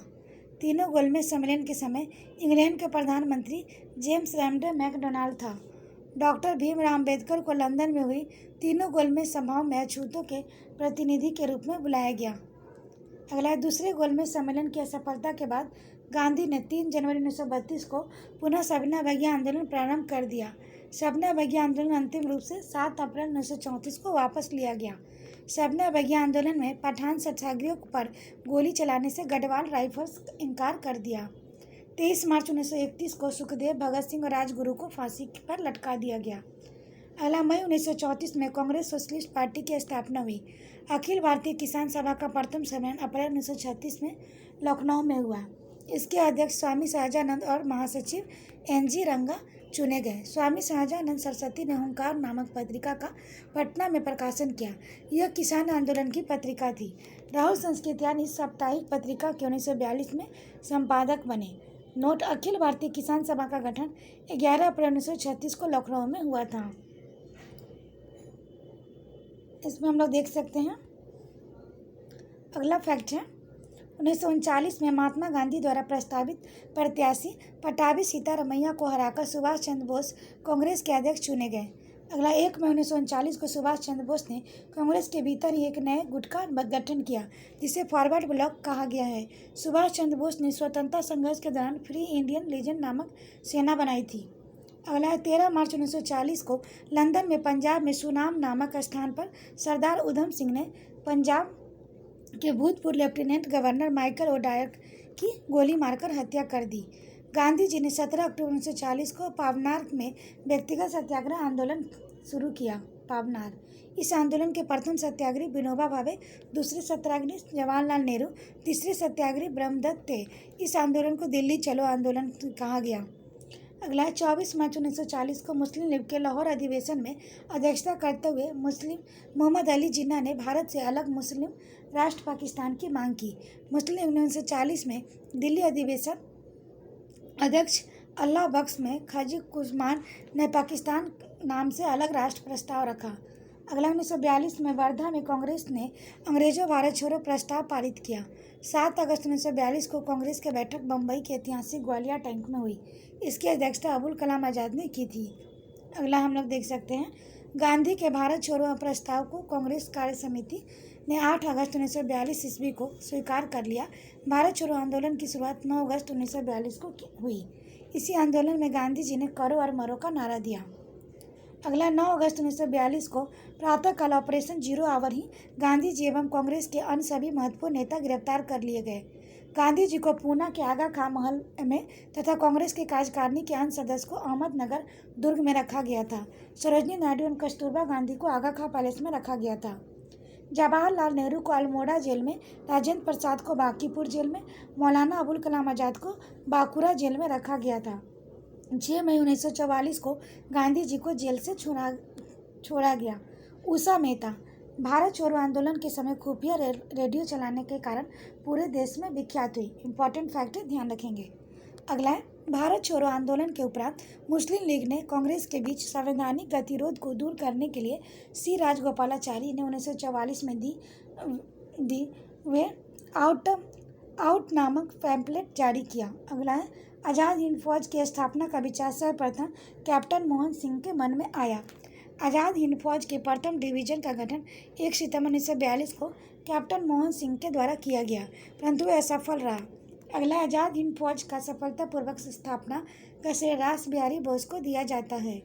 तीनों गोलमेज सम्मेलन के समय इंग्लैंड के प्रधानमंत्री जेम्स रैमडे मैकडोनाल्ड था। डॉक्टर भीमराव अम्बेडकर को लंदन में हुई तीनों गोलमेज सभाओं में अछूतों के प्रतिनिधि के रूप में बुलाया गया। अगला दूसरे गोलमेज सम्मेलन की असफलता के बाद गांधी ने 3 जनवरी 1932 को पुनः सविनय अवज्ञा आंदोलन प्रारंभ कर दिया। सविनय अवज्ञा आंदोलन अंतिम रूप से 7 अप्रैल 1934 को वापस लिया गया। सविनय अवज्ञा आंदोलन में पठान सत्याग्रहियों पर गोली चलाने से गढ़वाल राइफल्स इनकार कर दिया। 23 मार्च 1931 को सुखदेव, भगत सिंह और राजगुरु को फांसी पर लटका दिया गया। अगला मई 1934 में कांग्रेस सोशलिस्ट पार्टी की स्थापना हुई। अखिल भारतीय किसान सभा का प्रथम सम्मेलन अप्रैल 1936 में लखनऊ में हुआ। इसके अध्यक्ष स्वामी सहजानंद और महासचिव NG रंगा चुने गए। स्वामी सहजानंद सरस्वती ने हुंकार नामक पत्रिका का पटना में प्रकाशन किया। यह किसान आंदोलन की पत्रिका थी। राहुल संस्कृतियान इस साप्ताहिक पत्रिका के 1942 में संपादक बने। नोट: अखिल भारतीय किसान सभा का गठन 11 अप्रैल 1936 को लखनऊ में हुआ था। इसमें हम लोग देख सकते हैं। अगला फैक्ट है 1939 में महात्मा गांधी द्वारा प्रस्तावित प्रत्याशी पटाभी सीतारमैया को हराकर सुभाष चंद्र बोस कांग्रेस के अध्यक्ष चुने गए। अगला 1 मई 1939 को सुभाष चंद्र बोस ने कांग्रेस के भीतर ही एक नए गुट का गठन किया जिसे फॉरवर्ड ब्लॉक कहा गया है। सुभाष चंद्र बोस ने स्वतंत्रता संघर्ष के दौरान फ्री इंडियन लीजन नामक सेना बनाई थी। अगला 13 मार्च 1940 को लंदन में पंजाब में सुनाम नामक स्थान पर सरदार उधम सिंह ने पंजाब के भूतपूर्व लेफ्टिनेंट गवर्नर माइकल ओडायर की गोली मारकर हत्या कर दी। गांधी जी ने 17 अक्टूबर 1940 को पावनार में व्यक्तिगत सत्याग्रह आंदोलन शुरू किया। पावनार इस आंदोलन के प्रथम सत्याग्रही विनोबा भावे, दूसरे सत्याग्रही जवाहरलाल नेहरू, तीसरे सत्याग्रही ब्रह्मदत्त थे। इस आंदोलन को दिल्ली चलो आंदोलन कहा गया। अगला 24 मार्च 1940 को मुस्लिम लीग के लाहौर अधिवेशन में अध्यक्षता करते हुए मुस्लिम मोहम्मद अली जिन्ना ने भारत से अलग मुस्लिम राष्ट्र पाकिस्तान की मांग की। मुस्लिम लीग ने 1940 में दिल्ली अधिवेशन अध्यक्ष अल्लाह बख्श में खजीक उस्मान ने पाकिस्तान नाम से अलग राष्ट्र प्रस्ताव रखा। अगला 1942 में वर्धा में कांग्रेस ने अंग्रेजों भारत छोड़ो प्रस्ताव पारित किया। 7 अगस्त 1942 को कांग्रेस की बैठक बम्बई के ऐतिहासिक ग्वालियर टैंक में हुई। इसकी अध्यक्षता अबुल कलाम आज़ाद ने की थी। अगला हम लोग देख सकते हैं गांधी के भारत छोड़ो प्रस्ताव को कांग्रेस कार्य समिति ने 8 अगस्त 1942 ईस्वी को स्वीकार कर लिया। भारत छोड़ो आंदोलन की शुरुआत 9 अगस्त 1942 को हुई। इसी आंदोलन में गांधी जी ने करो और मरो का नारा दिया। अगला 9 अगस्त 1942 को प्रातःकाल ऑपरेशन जीरो आवर ही गांधी जी एवं कांग्रेस के अन्य सभी महत्वपूर्ण नेता गिरफ्तार कर लिए गए। गांधी जी को पूना के आगा खां महल में तथा कांग्रेस के कार्यकारिणी के अन्य सदस्य को अहमदनगर दुर्ग में रखा गया था। सरोजनी नायडू एवं कस्तूरबा गांधी को आगा खां पैलेस में रखा गया था। जवाहरलाल नेहरू को अल्मोड़ा जेल में, राजेंद्र प्रसाद को बांकीपुर जेल में, मौलाना अबुल कलाम आज़ाद को बांकुरा जेल में रखा गया था। 6 मई 1944 को गांधी जी को जेल से छोड़ा गया। उषा मेहता भारत छोड़ो आंदोलन के समय खुफिया रेडियो चलाने के कारण पूरे देश में विख्यात हुई। इंपॉर्टेंट फैक्ट है, ध्यान रखेंगे। अगला है भारत छोड़ो आंदोलन के उपरांत मुस्लिम लीग ने कांग्रेस के बीच संवैधानिक गतिरोध को दूर करने के लिए C राजगोपालाचारी ने 1944 में दी वे आउट नामक पैम्पलेट जारी किया। अगला है आज़ाद हिंद फौज की स्थापना का विचार सर्वप्रथम कैप्टन मोहन सिंह के मन में आया। आज़ाद हिंद फौज के प्रथम डिवीजन का गठन 1 सितंबर 1942 को कैप्टन मोहन सिंह के द्वारा किया गया, परंतु वह असफल रहा। अगला आज़ाद हिंद फौज का सफलतापूर्वक स्थापना का श्रेय रास बिहारी बोस को दिया जाता है।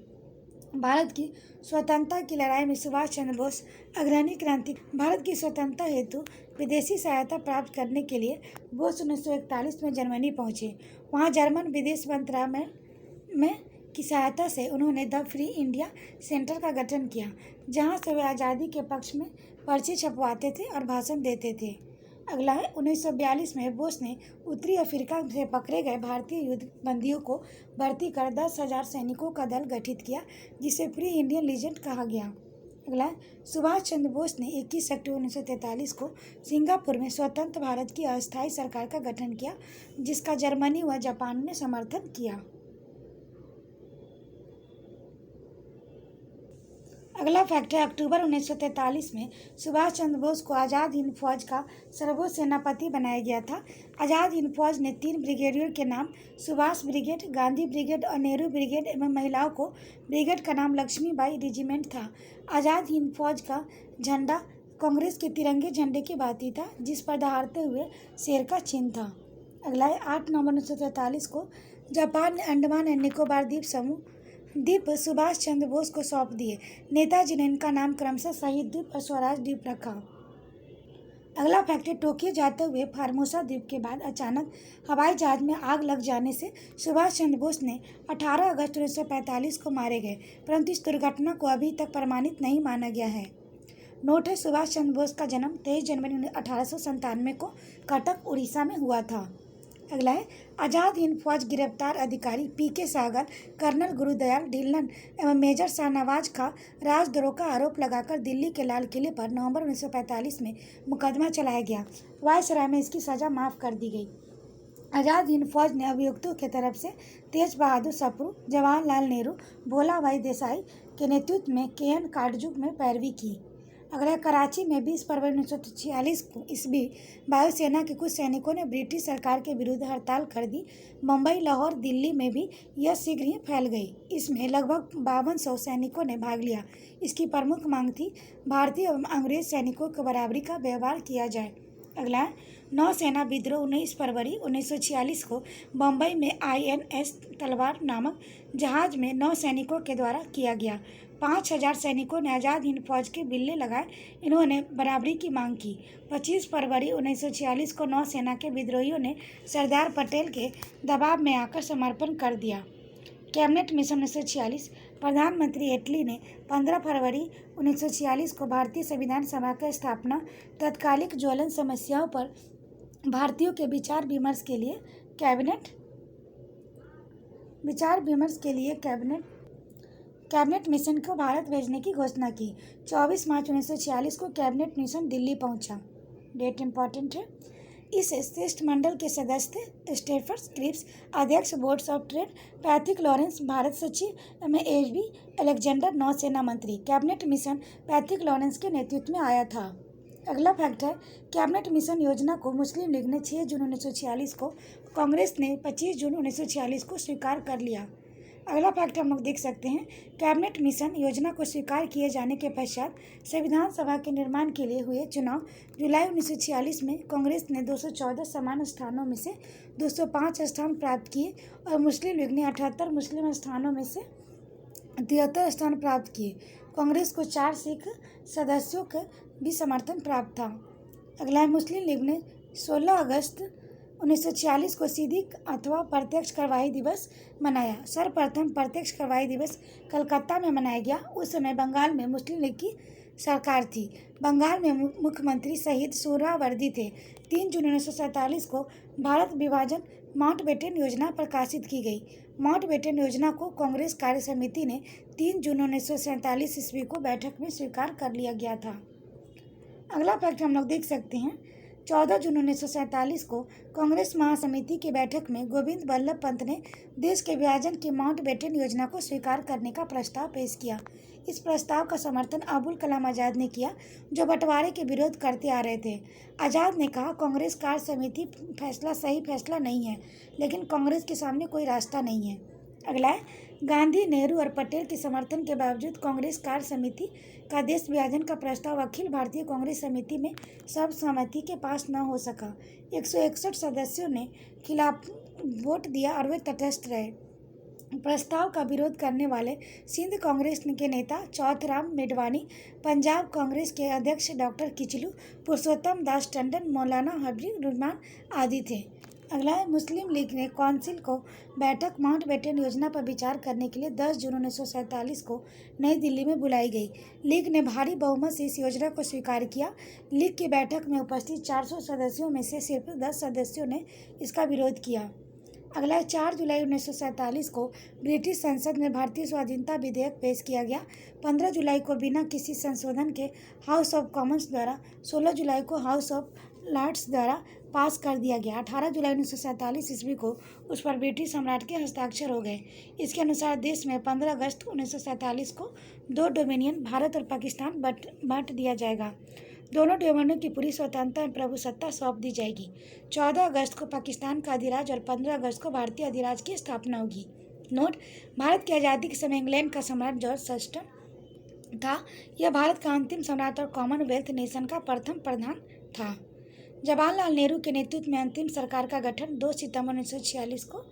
भारत की स्वतंत्रता की लड़ाई में सुभाष चंद्र बोस अग्रणी क्रांति। भारत की स्वतंत्रता हेतु विदेशी सहायता प्राप्त करने के लिए बोस 1941 में जर्मनी पहुंचे। वहां जर्मन विदेश मंत्रालय में की सहायता से उन्होंने द फ्री इंडिया सेंटर का गठन किया, जहां से वे आज़ादी के पक्ष में पर्चे छपवाते थे और भाषण देते थे। अगला है 1942 में बोस ने उत्तरी अफ्रीका से पकड़े गए भारतीय युद्ध बंदियों को भर्ती कर 10,000 सैनिकों का दल गठित किया, जिसे फ्री इंडियन लीजन कहा गया। अगला सुभाष चंद्र बोस ने 21 अक्टूबर 1943 को सिंगापुर में स्वतंत्र भारत की अस्थायी सरकार का गठन किया, जिसका जर्मनी व जापान ने समर्थन किया। अगला फैक्ट है, अक्टूबर 1943 में सुभाष चंद्र बोस को आज़ाद हिंद फौज का सर्वोच्च सेनापति बनाया गया था। आज़ाद हिंद फौज ने 3 ब्रिगेडियर के नाम सुभाष ब्रिगेड, गांधी ब्रिगेड और नेहरू ब्रिगेड एवं महिलाओं को ब्रिगेड का नाम लक्ष्मीबाई रेजिमेंट था। आज़ाद हिंद फौज का झंडा कांग्रेस के तिरंगे झंडे की भांति था, जिस पर दहाड़ते हुए शेर का चिन्ह था। अगला है, 8 नवंबर 1943 को जापान ने अंडमान एंड निकोबार द्वीप सुभाष चंद्र बोस को सौंप दिए। नेताजी ने इनका नाम क्रमशः शहीद द्वीप और स्वराज द्वीप रखा। अगला फैक्ट है, टोक्यो जाते हुए फार्मोसा द्वीप के बाद अचानक हवाई जहाज में आग लग जाने से सुभाष चंद्र बोस ने 18 अगस्त 1945 को मारे गए, परंतु इस दुर्घटना को अभी तक प्रमाणित नहीं माना गया है। नोट है, सुभाष चंद्र बोस का जन्म 23 जनवरी 1897 को कटक, उड़ीसा में हुआ था। अगला है, आज़ाद हिंद फौज गिरफ्तार अधिकारी पीके सहगल, कर्नल गुरुदयाल ढिल्लन एवं मेजर शाहनवाज का राजद्रोह का आरोप लगाकर दिल्ली के लाल किले पर नवंबर 1945 में मुकदमा चलाया गया। वायसराय में इसकी सज़ा माफ़ कर दी गई। आज़ाद हिंद फौज ने अभियुक्तों की तरफ से तेज बहादुर सप्रू, जवाहरलाल नेहरू, भोला भाई देसाई के नेतृत्व में KN काटजू में पैरवी की। अगला, कराची में 20 फरवरी 1946 को ईस्वी वायुसेना के कुछ सैनिकों ने ब्रिटिश सरकार के विरुद्ध हड़ताल कर दी। मुंबई, लाहौर, दिल्ली में भी यह शीघ्र ही फैल गई। इसमें लगभग 5200 सैनिकों ने भाग लिया। इसकी प्रमुख मांग थी भारतीय एवं अंग्रेज सैनिकों को बराबरी का व्यवहार किया जाए। अगला, नौसेना विद्रोह 19 फरवरी 1946 को बम्बई में INS तलवार नामक जहाज में 9 सैनिकों के द्वारा किया गया। 5000 सैनिकों ने आज़ाद हिंद फौज के बिल्ले लगाए। इन्होंने बराबरी की मांग की। 25 फरवरी 1946 को नौसेना के विद्रोहियों ने सरदार पटेल के दबाव में आकर समर्पण कर दिया। कैबिनेट मिशन 1946, प्रधानमंत्री एटली ने 15 फरवरी 1946 को भारतीय संविधान सभा की स्थापना तत्कालिक ज्वलन समस्याओं पर भारतीयों के विचार विमर्श के लिए कैबिनेट मिशन को भारत भेजने की घोषणा की। 24 मार्च 1946 को कैबिनेट मिशन दिल्ली पहुंचा। डेट इंपॉर्टेंट है। इस शिष्टमंडल के सदस्य थे स्टेफर्ड क्रिप्स, अध्यक्ष boards of trade, Patrick Lawrence Bharat सचिव एवं HB अलेक्जेंडर नौसेना मंत्री। कैबिनेट मिशन पैट्रिक लॉरेंस के नेतृत्व में आया था। अगला फैक्ट है, कैबिनेट मिशन योजना को मुस्लिम लीग ने 6 जून 1946 को, कांग्रेस ने 25 जून 1946 को स्वीकार कर लिया। अगला फैक्ट हम लोग देख सकते हैं, कैबिनेट मिशन योजना को स्वीकार किए जाने के पश्चात संविधान सभा के निर्माण के लिए हुए चुनाव जुलाई 1946 में कांग्रेस ने 214 समान स्थानों में से 205 स्थान प्राप्त किए और मुस्लिम लीग ने 78 मुस्लिम स्थानों में से 73 स्थान प्राप्त किए। कांग्रेस को 4 सिख सदस्यों का भी समर्थन प्राप्त था। अगला है, मुस्लिम लीग ने 16 अगस्त 1946 को सीधी अथवा प्रत्यक्ष कार्रवाई दिवस मनाया। सर्वप्रथम प्रत्यक्ष कार्रवाई दिवस कलकत्ता में मनाया गया। उस समय बंगाल में मुस्लिम लीग की सरकार थी। बंगाल में मुख्यमंत्री शहीद सोहरावर्दी थे। 3 जून 1947 को भारत विभाजन माउंटबेटन योजना प्रकाशित की गई। माउंटबेटन योजना को कांग्रेस कार्य समिति ने 3 जून 1947 ईस्वी को बैठक में स्वीकार कर लिया गया था। अगला फैक्ट हम लोग देख सकते हैं, 14 जून 1947 को कांग्रेस महासमिति की बैठक में गोविंद बल्लभ पंत ने देश के विभाजन की माउंटबेटन योजना को स्वीकार करने का प्रस्ताव पेश किया। इस प्रस्ताव का समर्थन अबुल कलाम आज़ाद ने किया, जो बंटवारे के विरोध करते आ रहे थे। आज़ाद ने कहा, कांग्रेस कार्य समिति फैसला सही फैसला नहीं है, लेकिन कांग्रेस के सामने कोई रास्ता नहीं है। अगला है, गांधी, नेहरू और पटेल के समर्थन के बावजूद कांग्रेस कार्य समिति का देश विभाजन का प्रस्ताव अखिल भारतीय कांग्रेस समिति में सर्वसम्मति के पास न हो सका। 161 सदस्यों ने खिलाफ वोट दिया और वे तटस्थ रहे। प्रस्ताव का विरोध करने वाले सिंध कांग्रेस के नेता चौथराम मेडवानी, पंजाब कांग्रेस के अध्यक्ष डॉक्टर किचलू, पुरुषोत्तम दास टंडन, मौलाना हबीब रहमान आदि थे। अगला है, मुस्लिम लीग ने काउंसिल को बैठक माउंटबेटन योजना पर विचार करने के लिए 10 जून 1947 को नई दिल्ली में बुलाई गई। लीग ने भारी बहुमत से इस योजना को स्वीकार किया। लीग की बैठक में उपस्थित 400 सदस्यों में से सिर्फ 10 सदस्यों ने इसका विरोध किया। अगला है, 4 जुलाई 1947 को ब्रिटिश संसद में भारतीय स्वाधीनता विधेयक पेश किया गया। 15 जुलाई को बिना किसी संशोधन के हाउस ऑफ कॉमन्स द्वारा, 16 जुलाई को हाउस ऑफ लॉर्ड्स द्वारा पास कर दिया गया। 18 जुलाई 1947 ईस्वी को उस पर ब्रिटिश सम्राट के हस्ताक्षर हो गए। इसके अनुसार देश में 15 अगस्त 1947 को 2 डोमिनियन भारत और पाकिस्तान बांट दिया जाएगा। दोनों डोमिनियनों की पूरी स्वतंत्रता एवं प्रभुसत्ता सौंप दी जाएगी। 14 अगस्त को पाकिस्तान का अधिराज और 15 अगस्त को भारतीय अधिराज की स्थापना होगी। नोट: भारत की आज़ादी के समय इंग्लैंड का सम्राट जॉर्ज सस्टन था। यह भारत का अंतिम सम्राट और कॉमनवेल्थ नेशन का प्रथम प्रधान था। जवाहरलाल नेहरू के नेतृत्व में अंतिम सरकार का गठन 2 सितंबर 1946 को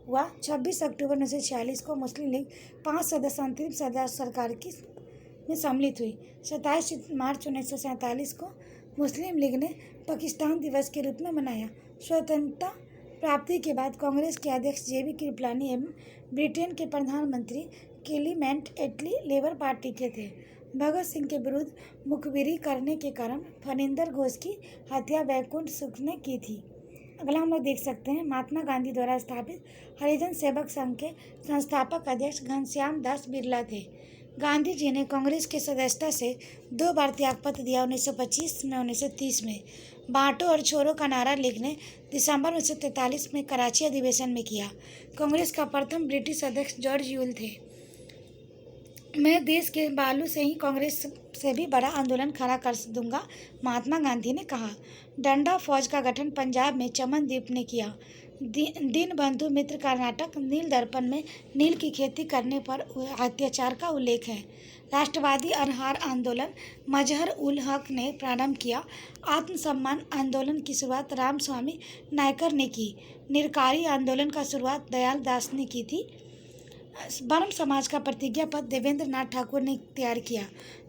हुआ। 26 अक्टूबर 1946 को मुस्लिम लीग 5 सदस्य अंतिम सरकार में सम्मिलित हुई। 27 मार्च 1947 को मुस्लिम लीग ने पाकिस्तान दिवस के रूप में मनाया। स्वतंत्रता प्राप्ति के बाद कांग्रेस के अध्यक्ष जेबी कृपलानी एवं ब्रिटेन के प्रधानमंत्री क्लीमेंट एटली लेबर पार्टी के थे। भगत सिंह के विरुद्ध मुखबिरी करने के कारण फणिंदर घोष की हत्या वैकुंठ सुख ने की थी। अगला हम लोग देख सकते हैं, महात्मा गांधी द्वारा स्थापित हरिजन सेवक संघ के संस्थापक अध्यक्ष घनश्याम दास बिरला थे। गांधी जी ने कांग्रेस के सदस्यता से 2 बार त्यागपत्र दिया। 1925 में, 1930 में। बांटो और छोड़ो का नारा लिखने दिसंबर 1943 में कराची अधिवेशन में किया। कांग्रेस का प्रथम ब्रिटिश अध्यक्ष जॉर्ज यूल थे। मैं देश के बालू से ही कांग्रेस से भी बड़ा आंदोलन खड़ा कर दूंगा, महात्मा गांधी ने कहा। डंडा फौज का गठन पंजाब में चमनदीप ने किया। दीनबंधु मित्र कर्नाटक नील दर्पण में नील की खेती करने पर अत्याचार का उल्लेख है। राष्ट्रवादी अरहार आंदोलन मजहर उल हक ने प्रारंभ किया। आत्मसम्मान आंदोलन की शुरुआत रामस्वामी नायकर ने की। निरकारी आंदोलन का शुरुआत दयाल दास ने की थी। ब्रह्म समाज का प्रतिज्ञा पत्र देवेंद्र नाथ ठाकुर ने तैयार किया।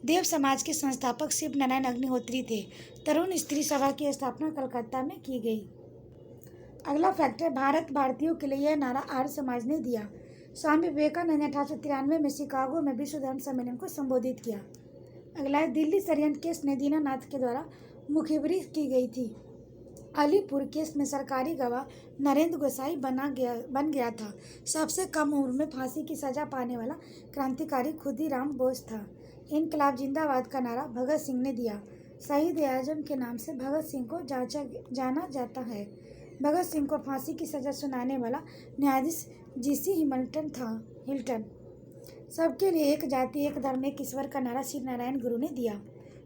देव समाज के संस्थापक शिव नारायण अग्निहोत्री थे। तरुण स्त्री सभा की स्थापना कलकत्ता में की गई। अगला फैक्ट है, भारत भारतीयों के लिए यह नारा आर्य समाज ने दिया। स्वामी विवेकानंद ने 1893 में शिकागो में विश्व धर्म सम्मेलन को संबोधित किया। अगला है, दिल्ली षड्यंत्र केस में दीनानाथ के द्वारा मुखबिरी की गई थी। अलीपुर केस में सरकारी गवाह नरेंद्र गोसाई बन गया था। सबसे कम उम्र में फांसी की सजा पाने वाला क्रांतिकारी खुदीराम बोस था। इनकलाब जिंदाबाद का नारा भगत सिंह ने दिया। शहीद आजम के नाम से भगत सिंह को जाना जाता है। भगत सिंह को फांसी की सजा सुनाने वाला न्यायाधीश जीसी हिल्टन। सबके लिए एक जाति एक धर्म एक ईश्वर का नारा श्री नारायण गुरु ने दिया।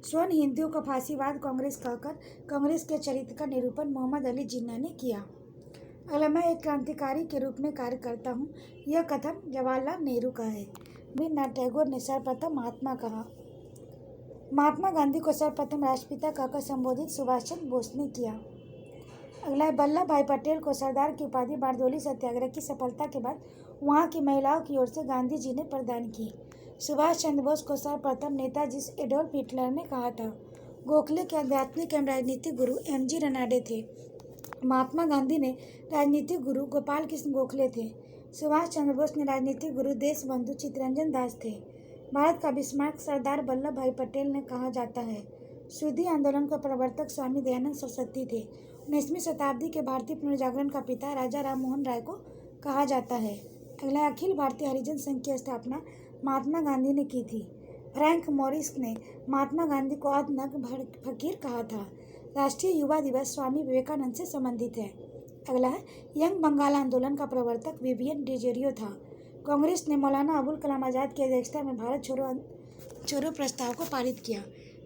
स्वर्ण हिंदुओं को फांसीवाद कांग्रेस कहकर कांग्रेस के चरित्र का निरूपण मोहम्मद अली जिन्ना ने किया। अगला, मैं एक क्रांतिकारी के रूप में कार्य करता हूँ, यह कथन जवाहरलाल नेहरू का है। रवींद्रनाथ टैगोर ने सर्वप्रथम महात्मा गांधी को सर्वप्रथम राष्ट्रपिता कहकर संबोधित सुभाष चंद्र बोस ने किया। अगला है, वल्लभ भाई पटेल को सरदार की उपाधि बारडोली सत्याग्रह की सफलता के बाद वहाँ की महिलाओं की ओर से गांधी जी ने प्रदान की। सुभाष चंद्र बोस को सर्वप्रथम नेताजी एडोल्फ हिटलर ने कहा था। गोखले के आध्यात्मिक एवं राजनीतिक गुरु एमजी रनाडे थे। महात्मा गांधी ने राजनीतिक गुरु गोपाल कृष्ण गोखले थे। सुभाष चंद्र बोस ने राजनीतिक गुरु देशबंधु चित्तरंजन दास थे। भारत का बिस्मार्क सरदार वल्लभ भाई पटेल ने कहा जाता है। शुद्धि आंदोलन का प्रवर्तक स्वामी दयानंद सरस्वती थे। 19वीं शताब्दी के भारतीय पुनर्जागरण का पिता राजा राम मोहन राय को कहा जाता है। अगला, अखिल भारतीय हरिजन संघ की स्थापना महात्मा गांधी ने की थी। फ्रैंक मॉरिस ने महात्मा गांधी को अधनग्न फकीर कहा था। राष्ट्रीय युवा दिवस स्वामी विवेकानंद से संबंधित है। अगला है, यंग बंगाल आंदोलन का प्रवर्तक विवियन डिजेरियो था। कांग्रेस ने मौलाना अबुल कलाम आज़ाद की अध्यक्षता में भारत छोड़ो प्रस्ताव को पारित किया।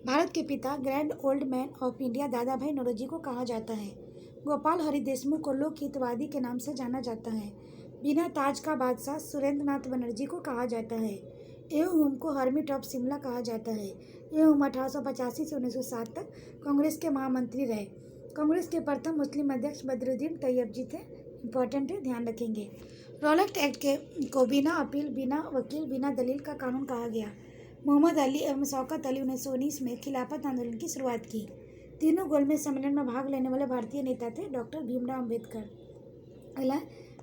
भारत के पिता grand old man of India दादा भाई नौरोजी को कहा जाता है। गोपाल हरि देशमुख को लोकहितवादी के नाम से जाना जाता है। बिना ताज का बादशाह सुरेंद्र नाथ बनर्जी को कहा जाता है। एहुम को हर्मिट ऑफ शिमला कहा जाता है। एहुम 1885 से 1907 तक कांग्रेस के महामंत्री रहे। कांग्रेस के प्रथम मुस्लिम अध्यक्ष बदरुद्दीन तैयब जी थे। इंपॉर्टेंट है, ध्यान रखेंगे। रॉलेट एक्ट को बिना अपील, बिना वकील, बिना दलील का कानून कहा गया। मोहम्मद अली एवं शौकत अली 1919 में खिलाफत आंदोलन की शुरुआत की। तीनों गोलमेज सम्मेलन में भाग लेने वाले भारतीय नेता थे डॉक्टर भीमराव अम्बेडकर। अगला,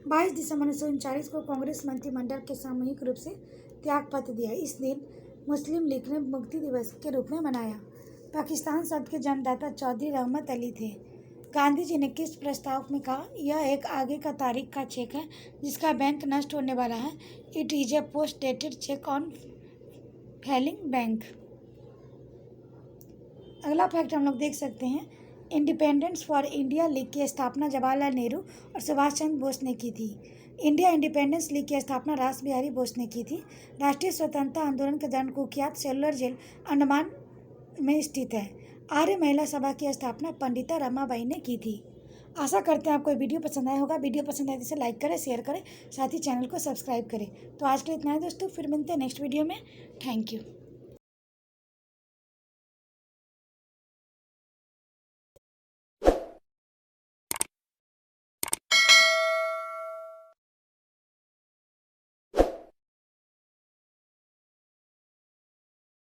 22 दिसंबर 1939 को कांग्रेस मंत्रिमंडल के सामूहिक रूप से त्यागपत्र दिया। इस दिन मुस्लिम लीग ने मुक्ति दिवस के रूप में मनाया। पाकिस्तान शब्द के जन्मदाता चौधरी रहमत अली थे। गांधी जी ने किस प्रस्ताव में कहा, यह एक आगे का तारीख का चेक है जिसका बैंक नष्ट होने वाला है। It is a post dated cheque on failing bank. अगला फैक्ट हम लोग देख सकते हैं, इंडिपेंडेंस फॉर इंडिया लीग की स्थापना जवाहरलाल नेहरू और सुभाष चंद्र बोस ने की थी। इंडिया इंडिपेंडेंस लीग की स्थापना रास बिहारी बोस ने की थी। राष्ट्रीय स्वतंत्रता आंदोलन का जन कुख्यात सेलुलर जेल अंडमान में स्थित है। आर्य महिला सभा की स्थापना पंडिता रमाबाई ने की थी। आशा करते हैं आपको वीडियो पसंद आया होगा। वीडियो पसंद आए तो इसे लाइक करें, शेयर करें, साथ ही चैनल को सब्सक्राइब करें। तो आज के लिए इतना है दोस्तों, फिर मिलते हैं नेक्स्ट वीडियो में। Thank you.